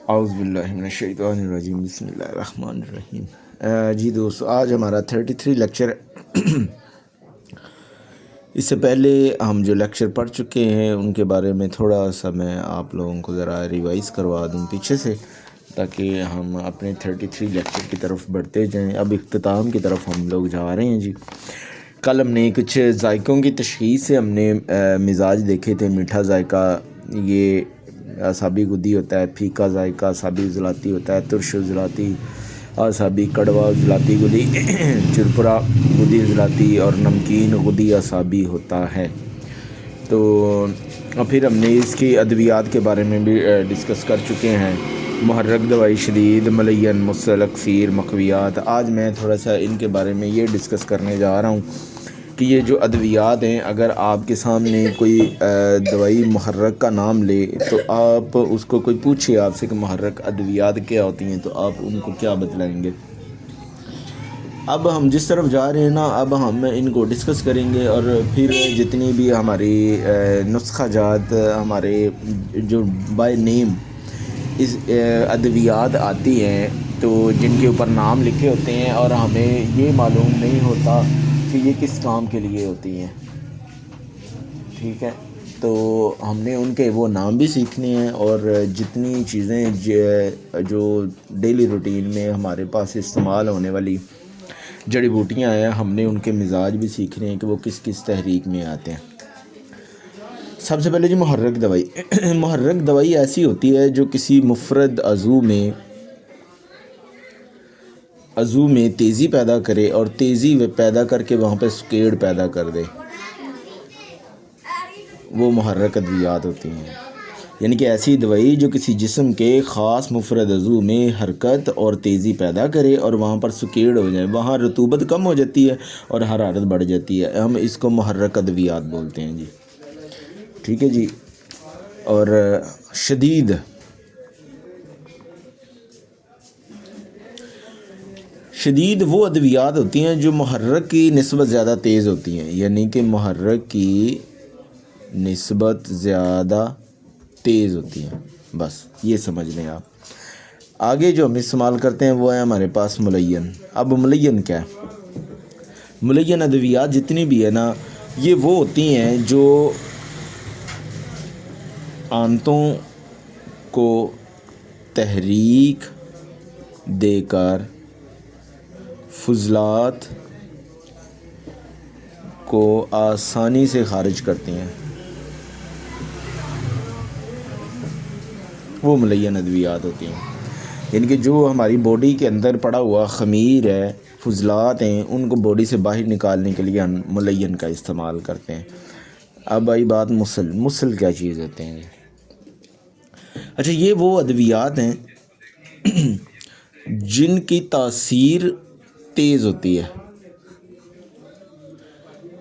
اعوذ باللہ من الشیطان الرجیم، بسم اللہ الرحمن الرحیم۔ جی دوستو، آج ہمارا 33 لیکچر ہے۔ اس سے پہلے ہم جو لیکچر پڑھ چکے ہیں ان کے بارے میں تھوڑا سا میں آپ لوگوں کو ذرا ریوائز کروا دوں پیچھے سے، تاکہ ہم اپنے 33 لیکچر کی طرف بڑھتے جائیں۔ اب اختتام کی طرف ہم لوگ جا رہے ہیں۔ جی کل ہم نے کچھ ذائقوں کی تشخیص سے ہم نے مزاج دیکھے تھے۔ میٹھا ذائقہ یہ اعصابی گدی ہوتا ہے، پھیکا ذائقہ اعصابی عضلاتی ہوتا ہے، ترش عضلاتی اعصابی، کڑوا عضلاتی گدی، چرپرا گدی عضلاتی اور نمکین گدی اعصابی ہوتا ہے۔ تو پھر ہم نے اس کی ادویات کے بارے میں بھی ڈسکس کر چکے ہیں۔ محرک دوائی، شدید، ملین، مسل، اکسیر، مقویات۔ آج میں تھوڑا سا ان کے بارے میں یہ ڈسکس کرنے جا رہا ہوں کہ یہ جو ادویات ہیں، اگر آپ کے سامنے کوئی دوائی محرک کا نام لے تو آپ اس کو کوئی پوچھے آپ سے کہ محرک ادویات کیا ہوتی ہیں، تو آپ ان کو کیا بتلائیں گے؟ اب ہم جس طرف جا رہے ہیں نا، اب ہم ان کو ڈسکس کریں گے، اور پھر جتنی بھی ہماری نسخہ جات ہمارے جو بائی نیم اس ادویات آتی ہیں، تو جن کے اوپر نام لکھے ہوتے ہیں اور ہمیں یہ معلوم نہیں ہوتا کہ یہ کس کام کے لیے ہوتی ہیں، ٹھیک ہے؟ تو ہم نے ان کے وہ نام بھی سیکھنے ہیں، اور جتنی چیزیں جو ڈیلی روٹین میں ہمارے پاس استعمال ہونے والی جڑی بوٹیاں ہیں، ہم نے ان کے مزاج بھی سیکھنے ہیں کہ وہ کس کس تحریک میں آتے ہیں۔ سب سے پہلے جی محرک دوائی۔ محرک دوائی ایسی ہوتی ہے جو کسی مفرد عضو میں تیزی پیدا کرے، اور تیزی پیدا کر کے وہاں پہ سکیڑ پیدا کر دے، وہ محرک ادویات ہوتی ہیں۔ یعنی کہ ایسی دوائی جو کسی جسم کے خاص مفرد عضو میں حرکت اور تیزی پیدا کرے اور وہاں پر سکیڑ ہو جائے، وہاں رطوبت کم ہو جاتی ہے اور حرارت بڑھ جاتی ہے، ہم اس کو محرک ادویات بولتے ہیں۔ جی ٹھیک ہے جی۔ اور شدید وہ ادویات ہوتی ہیں جو محرک کی نسبت زیادہ تیز ہوتی ہیں، یعنی کہ محرک کی نسبت زیادہ تیز ہوتی ہیں، بس یہ سمجھ لیں آپ۔ آگے جو ہم استعمال کرتے ہیں وہ ہے ہمارے پاس ملین۔ اب ملین کیا ہے؟ ملین ادویات جتنی بھی ہے نا، یہ وہ ہوتی ہیں جو آنتوں کو تحریک دے کر فضلات کو آسانی سے خارج کرتی ہیں، وہ ملین ادویات ہوتی ہیں۔ یعنی کہ جو ہماری باڈی کے اندر پڑا ہوا خمیر ہے، فضلات ہیں، ان کو باڈی سے باہر نکالنے کے لیے ہم ملین کا استعمال کرتے ہیں۔ اب آئی بات مسل کیا چیز ہوتے ہیں؟ اچھا، یہ وہ ادویات ہیں جن کی تاثیر تیز ہوتی ہے،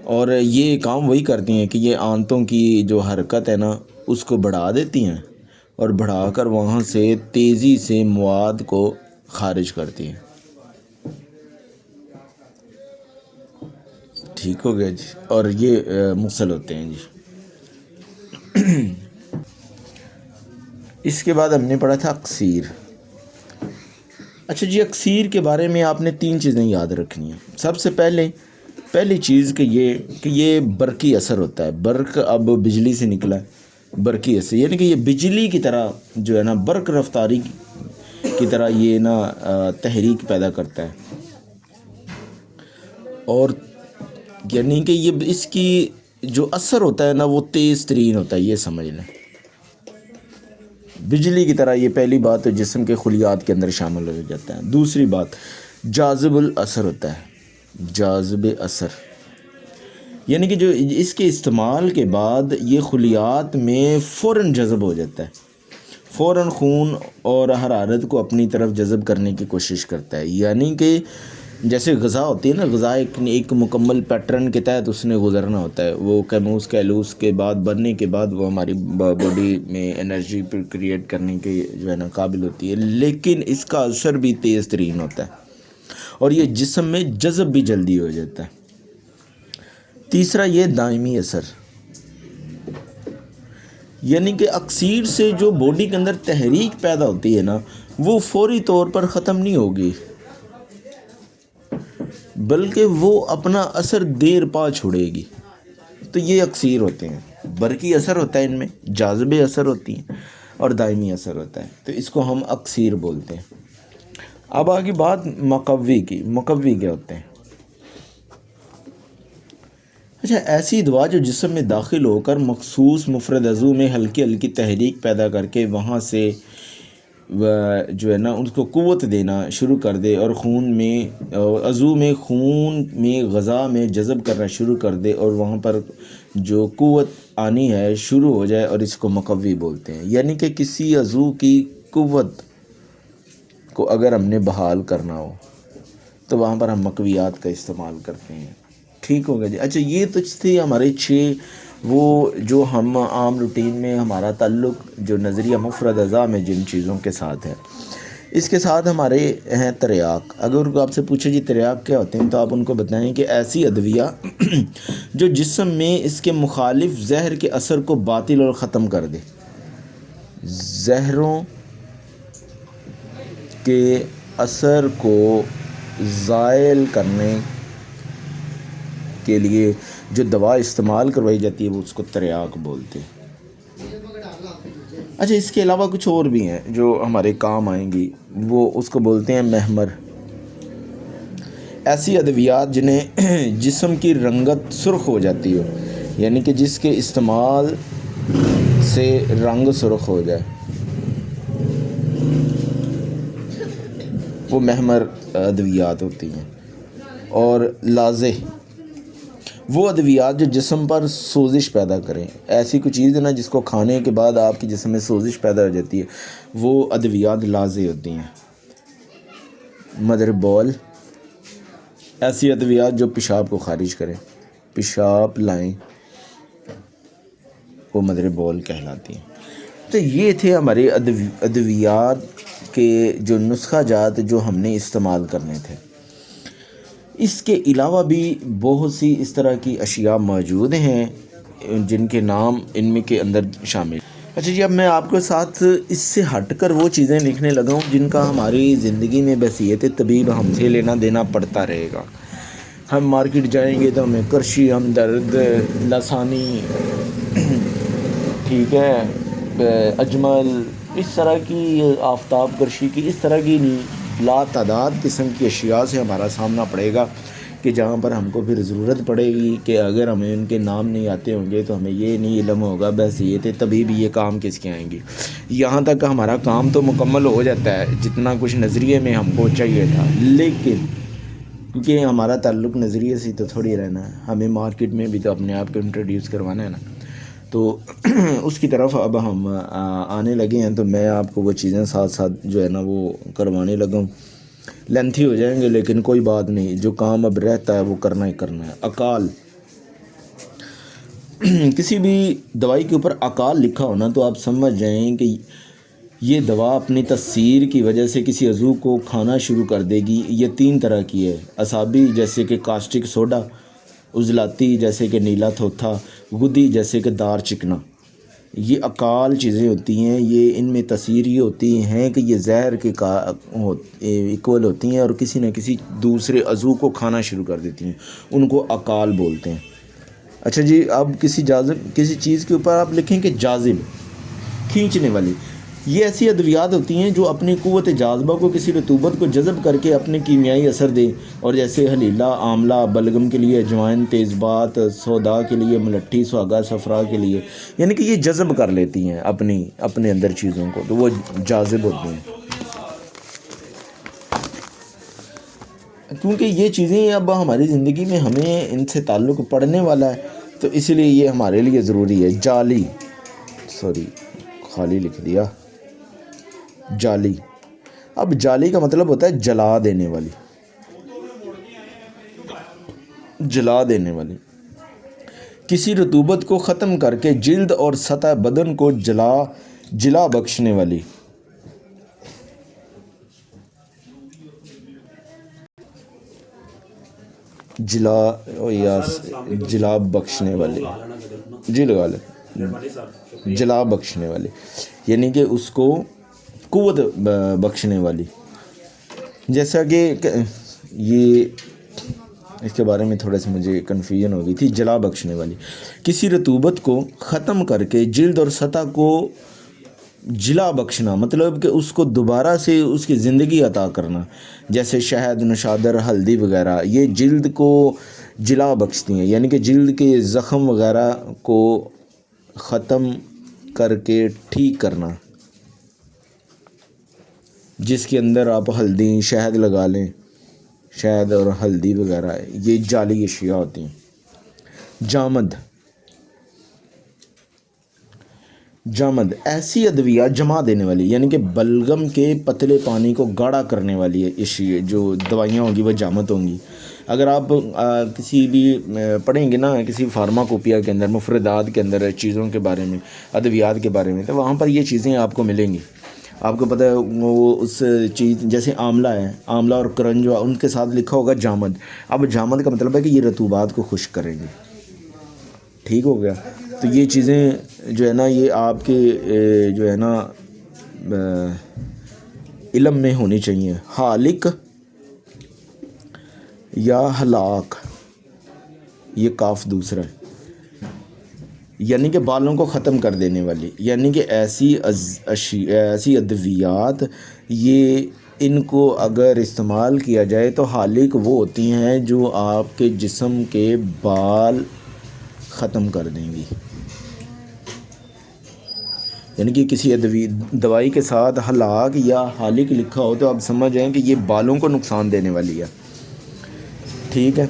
اور یہ کام وہی کرتی ہیں کہ یہ آنتوں کی جو حرکت ہے نا اس کو بڑھا دیتی ہیں، اور بڑھا کر وہاں سے تیزی سے مواد کو خارج کرتی ہیں۔ ٹھیک ہو گیا جی۔ اور یہ مسل ہوتے ہیں جی۔ اس کے بعد ہم نے پڑھا تھا اکسیر۔ اچھا جی، اکسیر کے بارے میں آپ نے 3 چیزیں یاد رکھنی ہیں۔ سب سے پہلی چیز کہ یہ برقی اثر ہوتا ہے۔ برق اب بجلی سے نکلا ہے، برقی اثر، یعنی کہ یہ بجلی کی طرح جو ہے نا، برق رفتاری کی طرح یہ نا تحریک پیدا کرتا ہے، اور یعنی کہ یہ اس کی جو اثر ہوتا ہے نا وہ تیز ترین ہوتا ہے، یہ سمجھ لیں، بجلی کی طرح۔ یہ پہلی بات تو جسم کے خلیات کے اندر شامل ہو جاتا ہے۔ دوسری بات، جاذب الاثر ہوتا ہے، جاذب اثر، یعنی کہ جو اس کے استعمال کے بعد یہ خلیات میں فوراً جذب ہو جاتا ہے، فوراً خون اور حرارت کو اپنی طرف جذب کرنے کی کوشش کرتا ہے۔ یعنی کہ جیسے غذا ہوتی ہے نا، غذا ایک مکمل پیٹرن کے تحت اس نے گزرنا ہوتا ہے، وہ کیلوس کے بعد بننے کے بعد وہ ہماری باڈی میں انرجی کریٹ کرنے کے جو ہے نا قابل ہوتی ہے، لیکن اس کا اثر بھی تیز ترین ہوتا ہے، اور یہ جسم میں جذب بھی جلدی ہو جاتا ہے۔ تیسرا یہ دائمی اثر، یعنی کہ اکسیر سے جو باڈی کے اندر تحریک پیدا ہوتی ہے نا، وہ فوری طور پر ختم نہیں ہوگی، بلکہ وہ اپنا اثر دیر پا چھوڑے گی۔ تو یہ اکسیر ہوتے ہیں، برقی اثر ہوتا ہے ان میں، جاذبے اثر ہوتی ہیں اور دائمی اثر ہوتا ہے، تو اس کو ہم اکسیر بولتے ہیں۔ اب آگے بات مقوی کی۔ مقوی کیا ہوتے ہیں؟ اچھا، ایسی دوا جو جسم میں داخل ہو کر مخصوص مفرد عضو میں ہلکی ہلکی تحریک پیدا کر کے وہاں سے جو ہے نا اس کو قوت دینا شروع کر دے اور خون میں عضو میں خون میں غذا میں جذب کرنا شروع کر دے اور وہاں پر جو قوت آنی ہے شروع ہو جائے، اور اس کو مقوی بولتے ہیں۔ یعنی کہ کسی عضو کی قوت کو اگر ہم نے بحال کرنا ہو تو وہاں پر ہم مقویات کا استعمال کرتے ہیں۔ ٹھیک ہوگا جی۔ اچھا، یہ تو تھے ہمارے 6 وہ جو ہم عام روٹین میں ہمارا تعلق جو نظریہ مفرد اعضاء میں جن چیزوں کے ساتھ ہے۔ اس کے ساتھ ہمارے ہیں تریاق۔ اگر آپ سے پوچھے جی تریاق کیا ہوتے ہیں، تو آپ ان کو بتائیں کہ ایسی ادویہ جو جسم میں اس کے مخالف زہر کے اثر کو باطل اور ختم کر دے۔ زہروں کے اثر کو زائل کرنے کے لیے جو دوا استعمال کروائی جاتی ہے وہ اس کو تریاق بولتے ہیں۔ اچھا، اس کے علاوہ کچھ اور بھی ہیں جو ہمارے کام آئیں گی، وہ اس کو بولتے ہیں محمر۔ ایسی ادویات جنہیں جسم کی رنگت سرخ ہو جاتی ہو، یعنی کہ جس کے استعمال سے رنگ سرخ ہو جائے، وہ محمر ادویات ہوتی ہیں۔ اور لاذع، وہ ادویات جو جسم پر سوزش پیدا کریں۔ ایسی کوئی چیز ہے نا جس کو کھانے کے بعد آپ کے جسم میں سوزش پیدا ہو جاتی ہے، وہ ادویات لاذع ہوتی ہیں۔ مدر بول، ایسی ادویات جو پیشاب کو خارج کریں، پیشاب لائیں، وہ مدر بول کہلاتی ہیں۔ تو یہ تھے ہمارے ادویات کے جو نسخہ جات جو ہم نے استعمال کرنے تھے۔ اس کے علاوہ بھی بہت سی اس طرح کی اشیاء موجود ہیں جن کے نام ان میں کے اندر شامل۔ اچھا جی، اب میں آپ کے ساتھ اس سے ہٹ کر وہ چیزیں لکھنے لگا ہوں جن کا ہماری زندگی میں بحیثیت طبیب ہم سے لینا دینا پڑتا رہے گا۔ ہم مارکیٹ جائیں گے تو ہمیں کرشی، ہمدرد، لسانی، ٹھیک ہے، اجمل، اس طرح کی آفتاب کرشی کی، اس طرح کی لا تعداد قسم کی اشیاء سے ہمارا سامنا پڑے گا کہ جہاں پر ہم کو پھر ضرورت پڑے گی کہ اگر ہمیں ان کے نام نہیں آتے ہوں گے تو ہمیں یہ نہیں علم ہوگا بحیثیت تبھی بھی یہ کام کس کے آئیں گے۔ یہاں تک ہمارا کام تو مکمل ہو جاتا ہے جتنا کچھ نظریے میں ہم کو چاہیے تھا، لیکن کیونکہ ہمارا تعلق نظریے سے تو تھوڑی رہنا ہے، ہمیں مارکیٹ میں بھی تو اپنے آپ کو انٹروڈیوس کروانا ہے نا، تو اس کی طرف اب ہم آنے لگے ہیں۔ تو میں آپ کو وہ چیزیں ساتھ ساتھ جو ہے نا وہ کروانے لگا ہوں، لینتھی ہو جائیں گے لیکن کوئی بات نہیں، جو کام اب رہتا ہے وہ کرنا ہی کرنا ہے۔ اقال، کسی بھی دوائی کے اوپر اقال لکھا ہونا تو آپ سمجھ جائیں کہ یہ دوا اپنی تاثیر کی وجہ سے کسی عضو کو کھانا شروع کر دے گی۔ یہ 3 طرح کی ہے، اعصابی جیسے کہ کاسٹک سوڈا، عضلاتی جیسے کہ نیلا تھوتھا، غدی جیسے کہ دار چکنا۔ یہ اقال چیزیں ہوتی ہیں، یہ ان میں تاثیر یہ ہوتی ہیں کہ یہ زہر کے ایکول ہوتی ہیں اور کسی نہ کسی دوسرے عضو کو کھانا شروع کر دیتی ہیں، ان کو اقال بولتے ہیں۔ اچھا جی، اب کسی چیز کے اوپر آپ لکھیں کہ جاذب، کھینچنے والی، یہ ایسی ادویات ہوتی ہیں جو اپنی قوت جاذبہ کو کسی رطوبت کو جذب کر کے اپنے کیمیائی اثر دیں، اور جیسے حلیلہ، آملہ، بلغم کے لیے اجوائن، تیز بات، سودا کے لیے ملٹھی، سہاگا، صفرا کے لیے، یعنی کہ یہ جذب کر لیتی ہیں اپنے اندر چیزوں کو، تو وہ جاذب ہوتی ہیں۔ کیونکہ یہ چیزیں اب ہماری زندگی میں ہمیں ان سے تعلق پڑنے والا ہے، تو اس لیے یہ ہمارے لیے ضروری ہے۔ جالی، خالی لکھ دیا، جالی۔ اب جالی کا مطلب ہوتا ہے جلا دینے والی، جلا دینے والی، کسی رطوبت کو ختم کر کے جلد اور سطح بدن کو جلا بخشنے والی۔ جلا بخشنے والی، جی لگا لیں۔ جلا بخشنے والی، یعنی کہ اس کو قوت بخشنے والی. جیسا کہ یہ اس کے بارے میں تھوڑا سا مجھے کنفیوژن ہو گئی تھی. جلا بخشنے والی، کسی رطوبت کو ختم کر کے جلد اور سطح کو جلا بخشنا، مطلب کہ اس کو دوبارہ سے اس کی زندگی عطا کرنا. جیسے شہد، نشادر، ہلدی وغیرہ یہ جلد کو جلا بخشتی ہیں، یعنی کہ جلد کے زخم وغیرہ کو ختم کر کے ٹھیک کرنا. جس کے اندر آپ ہلدی، شہد لگا لیں، شہد اور ہلدی وغیرہ یہ جعلی اشیاء ہوتی ہیں. جامد، جامد ایسی ادویات جما دینے والی، یعنی کہ بلغم کے پتلے پانی کو گاڑھا کرنے والی اشیاء جو دوائیاں ہوں گی وہ جامد ہوں گی. اگر آپ کسی بھی پڑھیں گے نا کسی فارماکوپیا کے اندر، مفردات کے اندر چیزوں کے بارے میں، ادویات کے بارے میں، تو وہاں پر یہ چیزیں آپ کو ملیں گی. آپ کو پتہ ہے وہ اس چیز جیسے آملہ ہے، آملہ اور کرنج ان کے ساتھ لکھا ہوگا جامد. اب جامد کا مطلب ہے کہ یہ رطوبات کو خشک کریں گے. ٹھیک ہو گیا. تو یہ چیزیں جو ہے نا یہ آپ کے جو ہے نا علم میں ہونی چاہیے. حالق یا ہلاک، یہ کاف دوسرا ہے، یعنی کہ بالوں کو ختم کر دینے والی، یعنی کہ ایسی ادویات یہ ان کو اگر استعمال کیا جائے تو حالق وہ ہوتی ہیں جو آپ کے جسم کے بال ختم کر دیں گی. یعنی کہ کسی دوائی کے ساتھ ہلاک یا حالق لکھا ہو تو آپ سمجھ جائیں کہ یہ بالوں کو نقصان دینے والی ہے. ٹھیک ہے.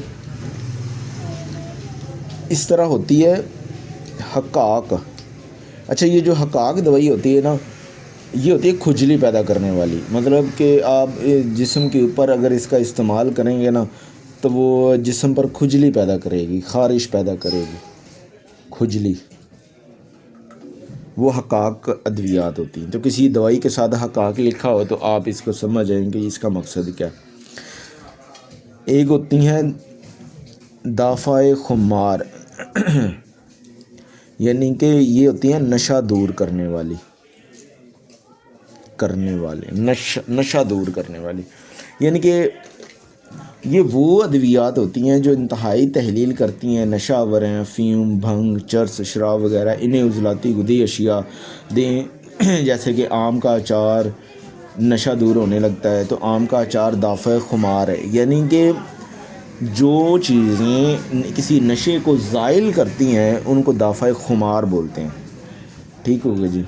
اس طرح ہوتی ہے حقاق. اچھا، یہ جو حقاق دوائی ہوتی ہے نا یہ ہوتی ہے کھجلی پیدا کرنے والی. مطلب کہ آپ جسم کے اوپر اگر اس کا استعمال کریں گے نا تو وہ جسم پر کھجلی پیدا کرے گی، خارش پیدا کرے گی، کھجلی. وہ حقاق ادویات ہوتی ہیں. تو کسی دوائی کے ساتھ حقاق لکھا ہو تو آپ اس کو سمجھ جائیں کہ اس کا مقصد کیا. ایک ہوتی ہیں دافع خمار، یعنی کہ یہ ہوتی ہیں نشہ دور کرنے والی، نشہ دور کرنے والی. یعنی کہ یہ وہ ادویات ہوتی ہیں جو انتہائی تحلیل کرتی ہیں، نشہ آور ہیں. فیم، بھنگ، چرس، شراب وغیرہ انہیں عضلاتی غدی اشیاء دیں. جیسے کہ آم کا اچار نشہ دور ہونے لگتا ہے تو آم کا اچار دافع خمار ہے. یعنی کہ جو چیزیں کسی نشے کو زائل کرتی ہیں ان کو دافع خمار بولتے ہیں. ٹھیک ہو گیا جی.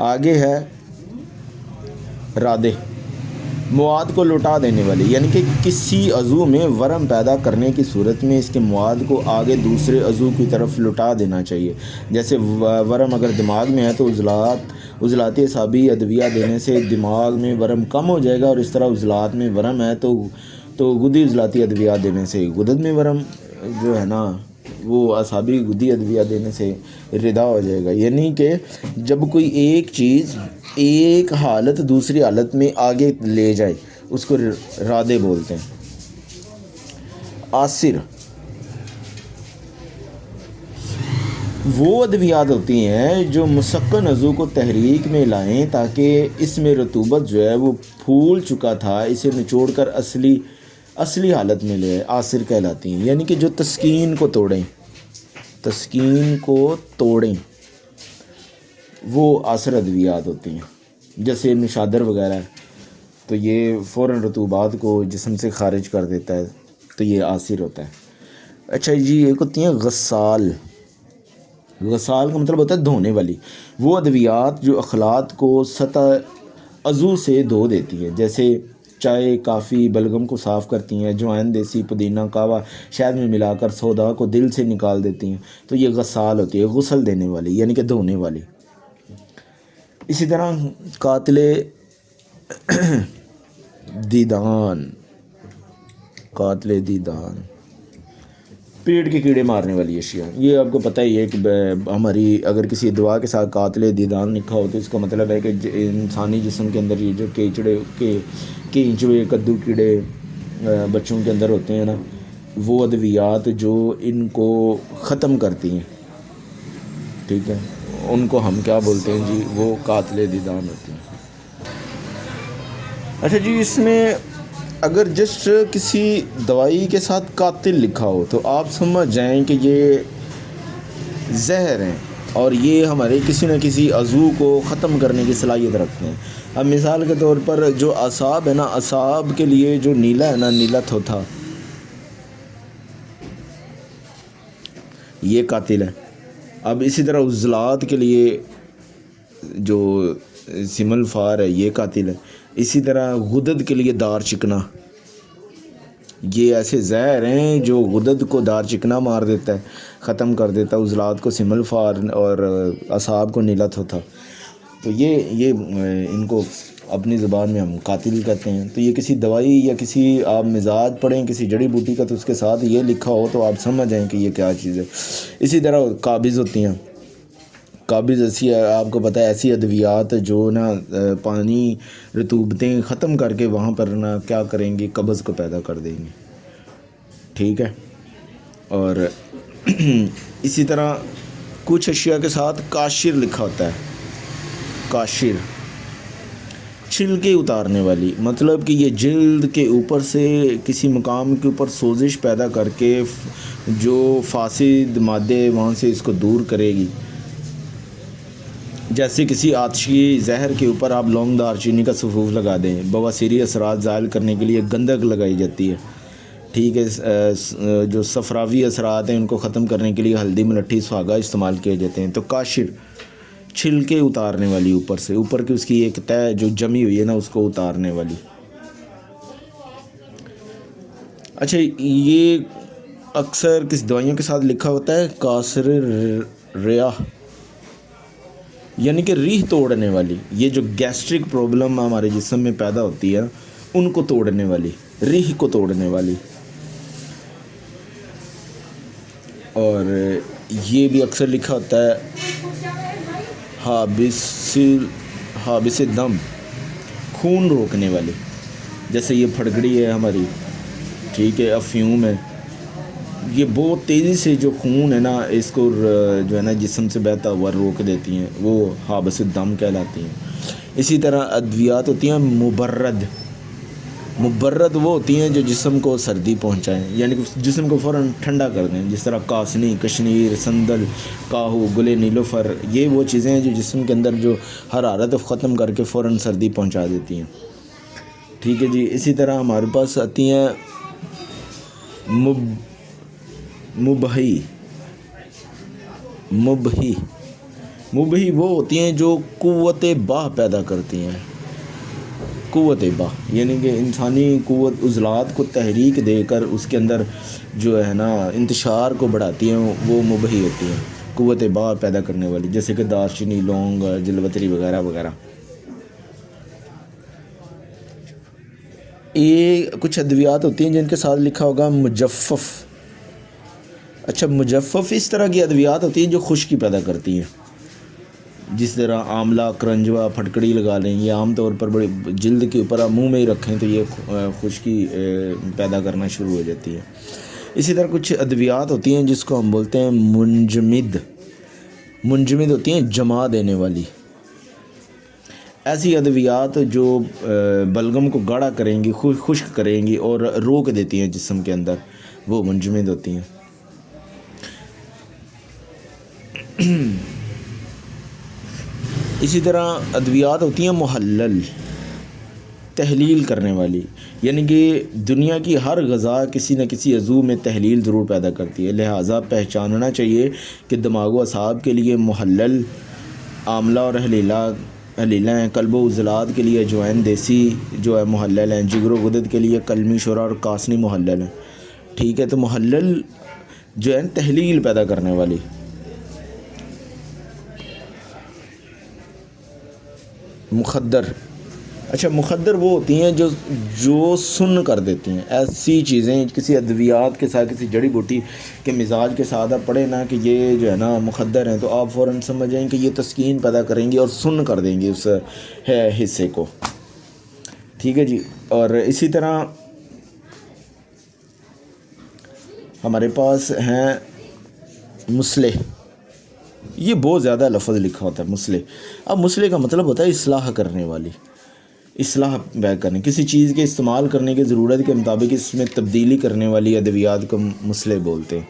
آگے ہے رادے، مواد کو لوٹا دینے والی، یعنی کہ کسی عضو میں ورم پیدا کرنے کی صورت میں اس کے مواد کو آگے دوسرے عضو کی طرف لوٹا دینا چاہیے. جیسے ورم اگر دماغ میں ہے تو عضلاتی اعصابی ادویہ دینے سے دماغ میں ورم کم ہو جائے گا، اور اس طرح عضلات میں ورم ہے تو غدی عضلاتی ادویات دینے سے غدد میں ورم جو ہے نا وہ اعصابی غدی ادویہ دینے سے ردا ہو جائے گا. یعنی کہ جب کوئی ایک چیز ایک حالت دوسری حالت میں آگے لے جائے اس کو رادے بولتے ہیں. آثر وہ ادویات ہوتی ہیں جو مسکن عضو کو تحریک میں لائیں تاکہ اس میں رطوبت جو ہے وہ پھول چکا تھا اسے نچوڑ کر اصلی حالت میں لے. آثر کہلاتی ہیں. یعنی کہ جو تسکین کو توڑیں وہ آثر ادویات ہوتی ہیں. جیسے نشادر وغیرہ ہے تو یہ فوراً رطوبات کو جسم سے خارج کر دیتا ہے تو یہ آثر ہوتا ہے. اچھا جی، ایک ہوتی ہیں غسال. غسال کا مطلب ہوتا ہے دھونے والی. وہ ادویات جو اخلاط کو سطح عضو سے دھو دیتی ہے، جیسے چائے، کافی بلغم کو صاف کرتی ہیں. جوائن، دیسی پودینہ، کہوہ شہد میں ملا کر سودا کو دل سے نکال دیتی ہیں. تو یہ غسال ہوتی ہے، غسل دینے والی یعنی کہ دھونے والی. اسی طرح قاتل دیدان، پیٹ کے کیڑے مارنے والی اشیاء. یہ آپ کو پتہ ہی ہے کہ ہماری اگر کسی دوا کے ساتھ قاتل دیدان لکھا ہو تو اس کا مطلب ہے کہ انسانی جسم کے اندر یہ جو کینچوے، کدو کیڑے بچوں کے اندر ہوتے ہیں نا، وہ ادویات جو ان کو ختم کرتی ہیں ٹھیک ہے، ان کو ہم کیا بولتے ہیں جی، وہ قاتل دیدان ہوتے ہیں۔ اچھا جی، اس میں اگر جسٹ کسی دوائی کے ساتھ قاتل لکھا ہو تو آپ سمجھ جائیں کہ یہ زہر ہیں اور یہ ہمارے کسی نہ کسی عضو کو ختم کرنے کی صلاحیت رکھتے ہیں۔ اب مثال کے طور پر جو اعصاب ہے نا، اعصاب کے لیے جو نیلا ہے نا، نیلا تھوتھا، یہ قاتل ہے۔ اب اسی طرح عضلات کے لیے جو سمل فار ہے، یہ قاتل ہے۔ اسی طرح غدد کے لیے دار چکنا، یہ ایسے زہر ہیں جو غدد کو دار چکنا مار دیتا ہے، ختم کر دیتا ہے، عضلات کو سمل فار اور اعصاب کو نیلا تھوتھا۔ تو یہ ان کو اپنی زبان میں ہم قاتل کہتے ہیں۔ تو یہ کسی دوائی یا کسی آپ مزاج پڑھیں کسی جڑی بوٹی کا، تو اس کے ساتھ یہ لکھا ہو تو آپ سمجھ جائیں کہ یہ کیا چیز ہے۔ اسی طرح قابض ہوتی ہیں، قابض ایسی ہے، آپ کو پتہ ہے، ایسی ادویات جو نا پانی رطوبتیں ختم کر کے وہاں پر نا کیا کریں گی، قبض کو پیدا کر دیں گی، ٹھیک ہے۔ اور اسی طرح کچھ اشیاء کے ساتھ کاشر لکھا ہوتا ہے، کاشر، چھلکے اتارنے والی، مطلب کہ یہ جلد کے اوپر سے کسی مقام کے اوپر سوزش پیدا کر کے جو فاسد مادے وہاں سے اس کو دور کرے گی۔ جیسے کسی آتشی زہر کے اوپر آپ لونگ دار چینی کا سفوف لگا دیں، بواسیری اثرات زائل کرنے کے لیے گندک لگائی جاتی ہے، ٹھیک ہے۔ جو صفراوی اثرات ہیں ان کو ختم کرنے کے لیے ہلدی، ملٹھی، سہاگا استعمال کیے جاتے ہیں۔ تو کاشر، چھلکے اتارنے والی، اوپر سے، اوپر کی اس کی ایک تہ جو جمی ہوئی ہے نا، اس کو اتارنے والی۔ اچھا، یہ اکثر کس دوائیوں کے ساتھ لکھا ہوتا ہے، کاسر ریاح، یعنی کہ ریح توڑنے والی۔ یہ جو گیسٹرک پرابلم ہمارے جسم میں پیدا ہوتی ہے ان کو توڑنے والی، ریح کو توڑنے والی۔ اور یہ بھی اکثر لکھا ہوتا ہے حابس دم، خون روکنے والی، جیسے یہ پھڑگڑی ہے ہماری، ٹھیک ہے، افیوم ہے، یہ بہت تیزی سے جو خون ہے نا اس کو جو ہے نا جسم سے بہتا ہوا روک دیتی ہیں، وہ حابس الدم کہلاتی ہیں۔ اسی طرح ادویات ہوتی ہیں مبرد، مبرد وہ ہوتی ہیں جو جسم کو سردی پہنچائیں، یعنی کہ جسم کو فوراً ٹھنڈا کر دیں، جس طرح کاسنی، کشنیر، سندل، کاہو، گلے نیلوفر، یہ وہ چیزیں ہیں جو جسم کے اندر جو حرارت ختم کر کے فوراً سردی پہنچا دیتی ہیں، ٹھیک ہے جی۔ اسی طرح ہمارے پاس آتی ہیں مبہی وہ ہوتی ہیں جو قوت باہ پیدا کرتی ہیں، قوت باہ یعنی کہ انسانی قوت، عضلات کو تحریک دے کر اس کے اندر جو ہے نا انتشار کو بڑھاتی ہیں، وہ مبہی ہوتی ہیں، قوت باہ پیدا کرنے والی، جیسے کہ دارچینی، لونگ، جلوتری وغیرہ وغیرہ۔ یہ کچھ ادویات ہوتی ہیں جن کے ساتھ لکھا ہوگا مجفف۔ اچھا، مجفف اس طرح کی ادویات ہوتی ہیں جو خشکی پیدا کرتی ہیں، جس طرح آملہ، کرنجوا، پھٹکڑی لگا لیں، یہ عام طور پر بڑی جلد کے اوپر آپ منہ میں ہی رکھیں تو یہ خشکی پیدا کرنا شروع ہو جاتی ہے۔ اسی طرح کچھ ادویات ہوتی ہیں جس کو ہم بولتے ہیں منجمد ہوتی ہیں جما دینے والی، ایسی ادویات جو بلغم کو گاڑھا کریں گی، خشک کریں گی اور روک دیتی ہیں جسم کے اندر، وہ منجمد ہوتی ہیں۔ اسی طرح ادویات ہوتی ہیں محلل، تحلیل کرنے والی، یعنی کہ دنیا کی ہر غذا کسی نہ کسی عضو میں تحلیل ضرور پیدا کرتی ہے، لہٰذا پہچاننا چاہیے کہ دماغ و اعصاب کے لیے محلل آملہ اور حلیلہ ہیں، قلب و عضلات کے لیے اجوائن دیسی جو ہے محلل ہیں، جگر و غدد کے لیے کلمی شورا اور کاسنی محلل ہیں، ٹھیک ہے۔ تو محلل جو ہے تحلیل پیدا کرنے والی۔ مخدر، اچھا، مخدر وہ ہوتی ہیں جو سن کر دیتی ہیں، ایسی چیزیں کسی ادویات کے ساتھ، کسی جڑی بوٹی کے مزاج کے ساتھ آپ پڑھیں نا کہ یہ جو ہے نا مخدر ہیں، تو آپ فوراً سمجھ جائیں کہ یہ تسکین پیدا کریں گی اور سن کر دیں گی اس حصے کو، ٹھیک ہے جی۔ اور اسی طرح ہمارے پاس ہیں مسلح، یہ بہت زیادہ لفظ لکھا ہوتا ہے مسلح. اب مسلح کا مطلب ہوتا ہے اصلاح کرنے والی، اصلاح بیک کرنے، کسی چیز کے استعمال کرنے کی ضرورت کے مطابق اس میں تبدیلی کرنے والی ادویات کو مسلح بولتے ہیں.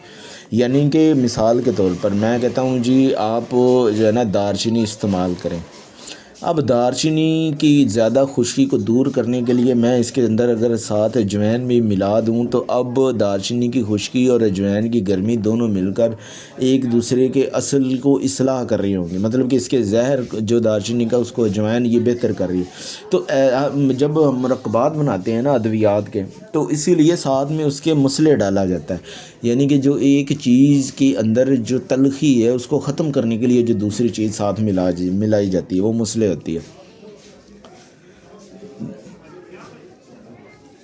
یعنی کہ مثال کے طور پر میں کہتا ہوں جی آپ جو ہے نا دارچینی استعمال کریں. اب دارچینی کی زیادہ خشکی کو دور کرنے کے لیے میں اس کے اندر اگر ساتھ اجوائن بھی ملا دوں تو اب دارچینی کی خشکی اور اجوائن کی گرمی دونوں مل کر ایک دوسرے کے اصل کو اصلاح کر رہی ہوں گی. مطلب کہ اس کے زہر جو دارچینی کا اس کو اجوائن یہ بہتر کر رہی ہے. تو جب ہم مرکبات بناتے ہیں نا ادویات کے تو اسی لیے ساتھ میں اس کے مسلح ڈالا جاتا ہے. یعنی کہ جو ایک چیز کے اندر جو تلخی ہے اس کو ختم کرنے کے لیے جو دوسری چیز ساتھ ملائی جاتی ہے وہ مسلح ہوتی ہے.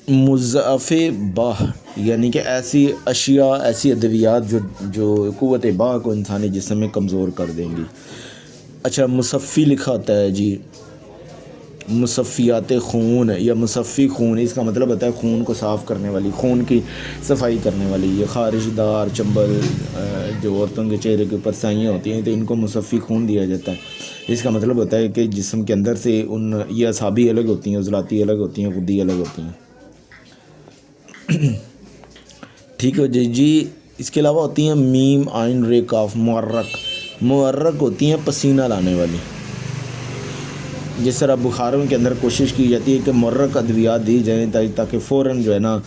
مضاعف باہ یعنی کہ ایسی اشیاء، ایسی ادویات جو قوت باہ کو انسانی جسم میں کمزور کر دیں گی. اچھا مصفی لکھا ہوتا ہے جی، مصفیات خون یا مصفی خون، اس کا مطلب ہوتا ہے خون کو صاف کرنے والی، خون کی صفائی کرنے والی. یہ خارش دار چنبل جو عورتوں کے چہرے کے اوپر سائیاں ہوتی ہیں تو ان کو مصفی خون دیا جاتا ہے. اس کا مطلب ہوتا ہے کہ جسم کے اندر سے یہ اعصابی الگ ہوتی ہیں، عضلاتی الگ ہوتی ہیں، غدی الگ ہوتی ہیں. ٹھیک ہے جی. اس کے علاوہ ہوتی ہیں میم عین رے کاف محرک ہوتی ہیں پسینہ لانے والی. جس طرح بخاروں کے اندر کوشش کی جاتی ہے کہ محرک ادویات دی جائیں تاکہ فوراً جو ہے نا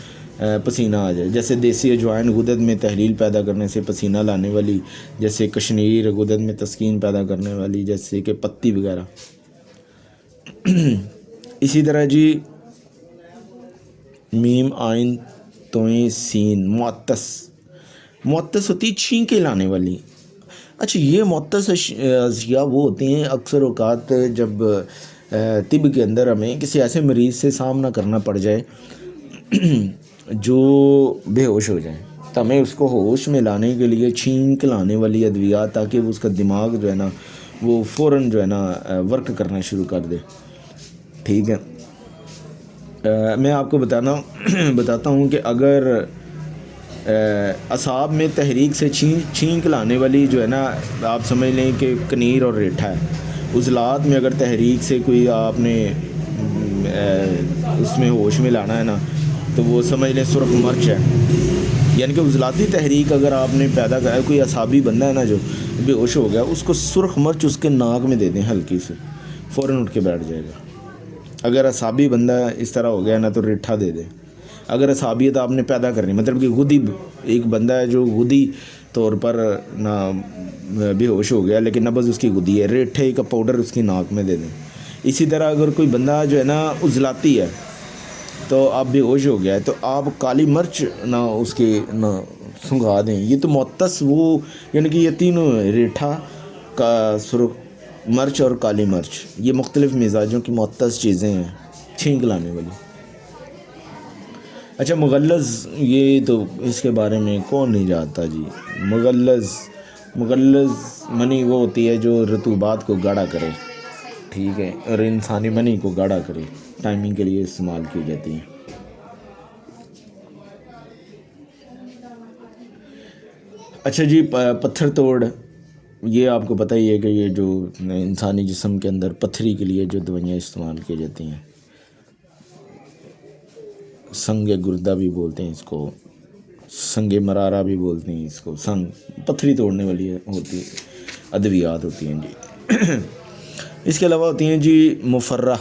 پسینہ آ جائے. جیسے دیسی اجوائن غدد میں تحلیل پیدا کرنے سے پسینہ لانے والی، جیسے کشنیر غدد میں تسکین پیدا کرنے والی، جیسے کہ پتی وغیرہ. اسی طرح جی میم عین توئیں سین معطس ہوتی چھینکیں لانے والی. اچھا یہ معطس اشیاء وہ ہوتے ہیں اکثر اوقات جب طب کے اندر ہمیں کسی ایسے مریض سے سامنا کرنا پڑ جائے جو بے ہوش ہو جائیں تو ہمیں اس کو ہوش میں لانے کے لیے چھینک لانے والی ادویات، تاکہ وہ اس کا دماغ جو ہے نا وہ فوراً جو ہے نا ورک کرنا شروع کر دے. ٹھیک ہے. میں آپ کو بتاتا ہوں کہ اگر اعصاب میں تحریک سے چھینک لانے والی جو ہے نا آپ سمجھ لیں کہ کنیر اور ریٹھا ہے. عضلات میں اگر تحریک سے کوئی آپ نے اس میں ہوش میں لانا ہے نا تو وہ سمجھ لیں سرخ مرچ ہے. یعنی کہ عضلاتی تحریک اگر آپ نے پیدا کرا ہے، کوئی اعصابی بندہ ہے نا جو بے ہوش ہو گیا، اس کو سرخ مرچ اس کے ناک میں دے دیں ہلکی سے، فوراً اٹھ کے بیٹھ جائے گا. اگر اعصابی بندہ اس طرح ہو گیا نا تو ریٹھا دے دیں. اگر اعصابیت آپ نے پیدا کرنی، مطلب کہ غدی ایک بندہ ہے جو غدی طور پر نہ بے ہوش ہو گیا لیکن نبض اس کی غدی ہے، ریٹھے کا پاؤڈر اس کی ناک میں دے دیں. اسی طرح اگر کوئی بندہ جو ہے نا عضلاتی ہے تو آپ بے ہوش ہو گیا ہے تو آپ کالی مرچ نہ اس کے نہ سنگھا دیں. یہ تو معطس وہ یعنی کہ یہ تینوں ریٹھا کا سرخ مرچ اور کالی مرچ یہ مختلف مزاجوں کی معطس چیزیں ہیں چھینک لانے والی. اچھا مغلظ، یہ تو اس کے بارے میں کون نہیں جانتا جی. مغلظ منی وہ ہوتی ہے جو رطوبات کو گاڑھا کرے. ٹھیک ہے. اور انسانی منی کو گاڑھا کرے، ٹائمنگ کے لیے استعمال کی جاتی ہیں. اچھا جی پتھر توڑ، یہ آپ کو پتہ ہی ہے کہ یہ جو انسانی جسم کے اندر پتھری کے لیے جو دوائیاں استعمال کی جاتی ہیں، سنگ گردہ بھی بولتے ہیں اس کو، سنگ مرارہ بھی بولتے ہیں اس کو. پتھری توڑنے والی ہوتی ادویات ہوتی ہیں جی. اس کے علاوہ ہوتی ہیں جی مفرح.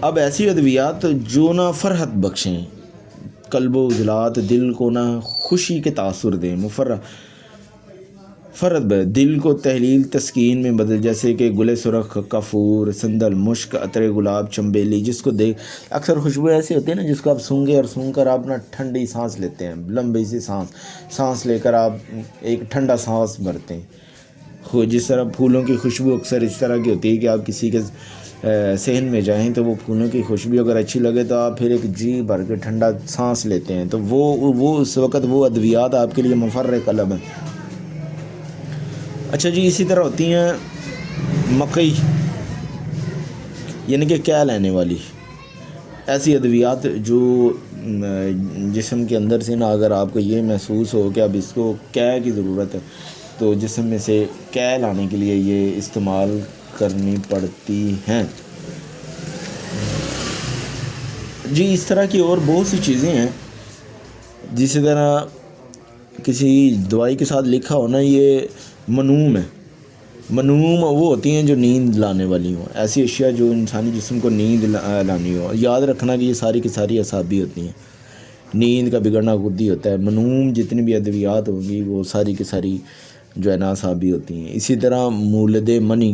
اب ایسی ادویات جو نہ فرحت بخشیں، قلب و عضلات دل کو نہ خوشی کے تاثر دیں. فرد دل کو تحلیل تسکین میں بدل، جیسے کہ گل سرخ، کافور، سندل، مشک، عطر گلاب، چنبیلی، جس کو دیکھ اکثر خوشبو ایسی ہوتی ہے نا جس کو آپ سونگے اور سونگ کر آپ نا ٹھنڈی سانس لیتے ہیں، لمبی سی سانس لے کر آپ ایک ٹھنڈا سانس بھرتے ہیں. جس طرح پھولوں کی خوشبو اکثر اس طرح کی ہوتی ہے کہ آپ کسی کے صحن میں جائیں تو وہ پھولوں کی خوشبو اگر اچھی لگے تو آپ پھر ایک جی بھر کے ٹھنڈا سانس لیتے ہیں. تو وہ اس وقت وہ ادویات آپ کے لیے مفرح قلب ہیں. اچھا جی اسی طرح ہوتی ہیں مکئی، یعنی کہ کیا لینے والی ایسی ادویات جو جسم کے اندر سے نا اگر آپ کو یہ محسوس ہو کہ اب اس کو کیا کی ضرورت ہے تو جسم میں سے کیل لانے کے لیے یہ استعمال کرنی پڑتی ہیں۔ جی اس طرح کی اور بہت سی چیزیں ہیں، جس طرح کسی دوائی کے ساتھ لکھا ہونا یہ منوم ہے، منوم وہ ہوتی ہیں جو نیند لانے والی ہوں، ایسی اشیاء جو انسانی جسم کو نیند لانی ہو۔ یاد رکھنا کہ یہ ساری کی ساری اعصابی ہوتی ہیں، نیند کا بگڑنا خود ہی ہوتا ہے۔ منوم جتنی بھی ادویات ہوں گی وہ ساری کی ساری جو ہے نا اعصابی ہوتی ہیں۔ اسی طرح مولد منی،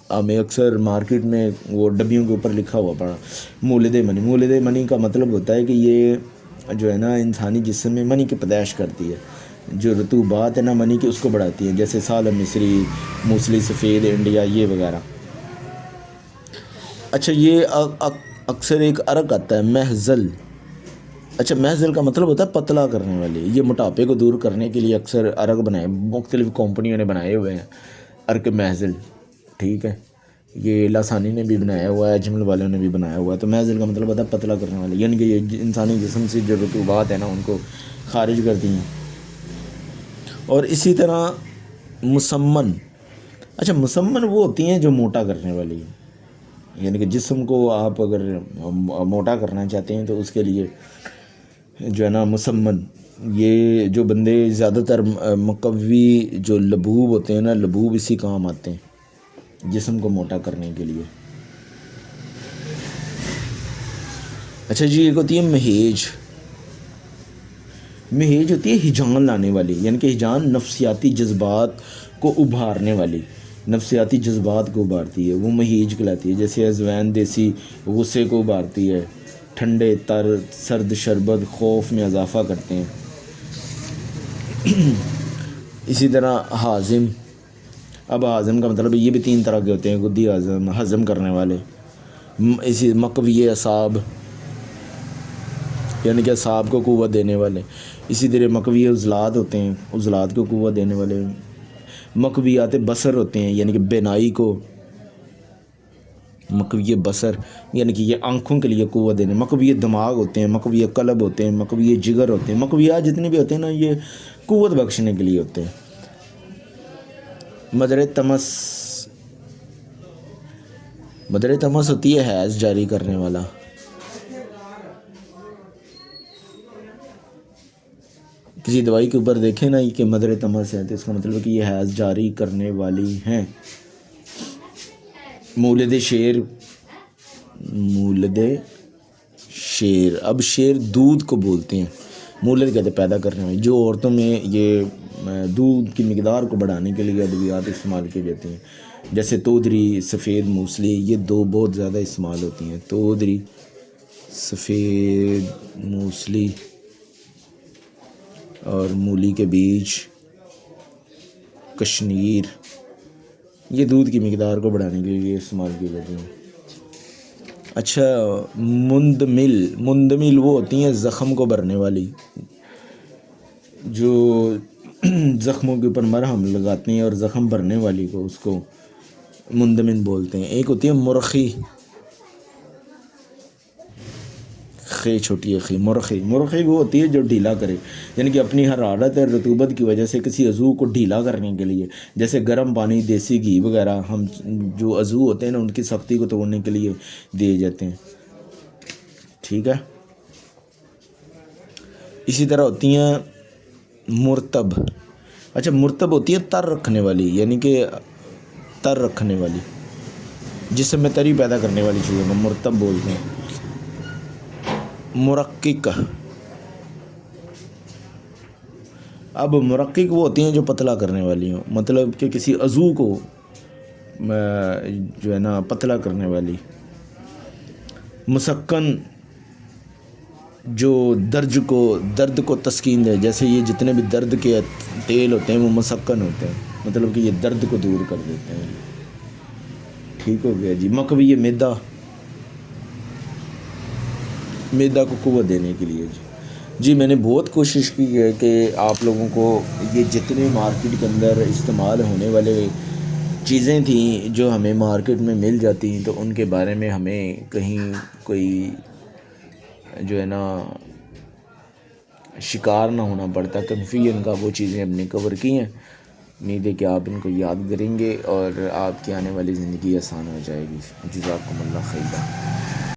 ہمیں اکثر مارکیٹ میں وہ ڈبیوں کے اوپر لکھا ہوا پڑا مولد منی۔ مولد منی کا مطلب ہوتا ہے کہ یہ جو ہے نا انسانی جسم میں منی کی پیدائش کرتی ہے، جو رطوبات ہے نا منی کی اس کو بڑھاتی ہے، جیسے سالم مصری، موسلی سفید انڈیا یہ وغیرہ۔ اچھا یہ اکثر ایک عرق آتا ہے محزل۔ اچھا محزل کا مطلب ہوتا ہے پتلا کرنے والی۔ یہ موٹاپے کو دور کرنے کے لیے اکثر عرق بنائے، مختلف کمپنیوں نے بنائے ہوئے ہیں عرق محزل، ٹھیک ہے۔ یہ لاسانی نے بھی بنایا ہوا ہے، اجمل والوں نے بھی بنایا ہوا ہے۔ تو محزل کا مطلب ہوتا ہے پتلا کرنے والی، یعنی کہ یہ انسانی جسم سے جو رطوبات ہیں نا ان کو خارج کرتی ہیں۔ اور اسی طرح مسمن۔ اچھا مسمن وہ ہوتی ہیں جو موٹا کرنے والی ہیں، یعنی کہ جسم کو آپ اگر موٹا کرنا چاہتے ہیں تو اس کے لیے جو ہے نا مسمن، یہ جو بندے زیادہ تر مقوی جو لبوب ہوتے ہیں نا، لبوب اسی کام آتے ہیں جسم کو موٹا کرنے کے لیے۔ اچھا جی ایک ہوتی ہے مہیج۔ مہیج ہوتی ہے ہجان لانے والی، یعنی کہ ہجان نفسیاتی جذبات کو ابھارنے والی، نفسیاتی جذبات کو ابھارتی ہے، وہ مہیج کہلاتی ہے۔ جیسے اجوائن دیسی غصے کو ابھارتی ہے، ٹھنڈے تر سرد شربت خوف میں اضافہ کرتے ہیں۔ اسی طرح ہاضم۔ اب ہاضم کا مطلب یہ بھی 3 طرح کے ہوتے ہیں، گدی ہاضم، ہضم کرنے والے۔ اسی مقوی اعصاب، یعنی کہ اعصاب کو قوت دینے والے۔ اسی طرح مقوی عضلات ہوتے ہیں، عضلات کو قوت دینے والے۔ مقویات بصر ہوتے ہیں، یعنی کہ بینائی کو، مقوی بصر یعنی کہ یہ آنکھوں کے لیے قوت دینے۔ مقوی دماغ ہوتے ہیں، مقوی قلب ہوتے ہیں، مقوی جگر ہوتے ہیں۔ مقویات جتنے بھی ہوتے ہیں نا یہ قوت بخشنے کے لیے ہوتے ہیں۔ مدر تمس۔ مدر تمس ہوتی ہے حیض جاری کرنے والا۔ کسی دوائی کے اوپر دیکھیں نا کہ مدر تمس ہے تو اس کا مطلب ہے کہ یہ حیض جاری کرنے والی ہیں۔ مولد شیر۔ مولد شیر، اب شیر دودھ کو بولتے ہیں، مولد کہتے ہیں پیدا کرنے والی۔ جو عورتوں میں یہ دودھ کی مقدار کو بڑھانے کے لیے ادویات استعمال کیے جاتے ہیں، جیسے تودری، سفید موسلی، یہ 2 بہت زیادہ استعمال ہوتی ہیں۔ تودری، سفید موسلی اور مولی کے بیج، کشنیر، یہ دودھ کی مقدار کو بڑھانے کے لیے استعمال کیے جاتے ہیں۔ اچھا مندمل۔ مندمل وہ ہوتی ہیں زخم کو بھرنے والی، جو زخموں کے اوپر مرہم لگاتی ہیں اور زخم بھرنے والی کو اس کو مندمل بولتے ہیں۔ ایک ہوتی ہے مرخی، خے چھوٹی ہے خی، مرخی۔ مرخی وہ ہوتی ہے جو ڈھیلا کرے، یعنی کہ اپنی حرارت اور رطوبت کی وجہ سے کسی عضو کو ڈھیلا کرنے کے لیے، جیسے گرم پانی، دیسی گھی وغیرہ، ہم جو عضو ہوتے ہیں نا ان کی سختی کو توڑنے کے لیے دیے جاتے ہیں، ٹھیک ہے۔ اسی طرح ہوتی ہیں مرتب۔ اچھا مرتب ہوتی ہے تر رکھنے والی، یعنی کہ تر رکھنے والی، جسم میں تری پیدا کرنے والی چیزوں کو مرتب بولتے ہیں۔ مرقق۔ اب مرقق وہ ہوتی ہیں جو پتلا کرنے والی ہوں، مطلب کہ کسی عضو کو جو ہے نا پتلا کرنے والی۔ مسکن، جو درد کو تسکین دے، جیسے یہ جتنے بھی درد کے تیل ہوتے ہیں وہ مسکن ہوتے ہیں، مطلب کہ یہ درد کو دور کر دیتے ہیں، ٹھیک ہو گیا جی۔ مقوی معدہ، معدہ کو قوت دینے کے لیے جی میں نے بہت کوشش کی ہے کہ آپ لوگوں کو یہ جتنے مارکیٹ کے اندر استعمال ہونے والے چیزیں تھیں جو ہمیں مارکیٹ میں مل جاتی ہیں تو ان کے بارے میں ہمیں کہیں کوئی جو ہے نا شکار نہ ہونا پڑتا، کنفیوژن کا، وہ چیزیں ہم نے کور کی ہیں۔ امید ہے کہ آپ ان کو یاد کریں گے اور آپ کی آنے والی زندگی آسان ہو جائے گی۔ جزاکم اللہ خیرہ۔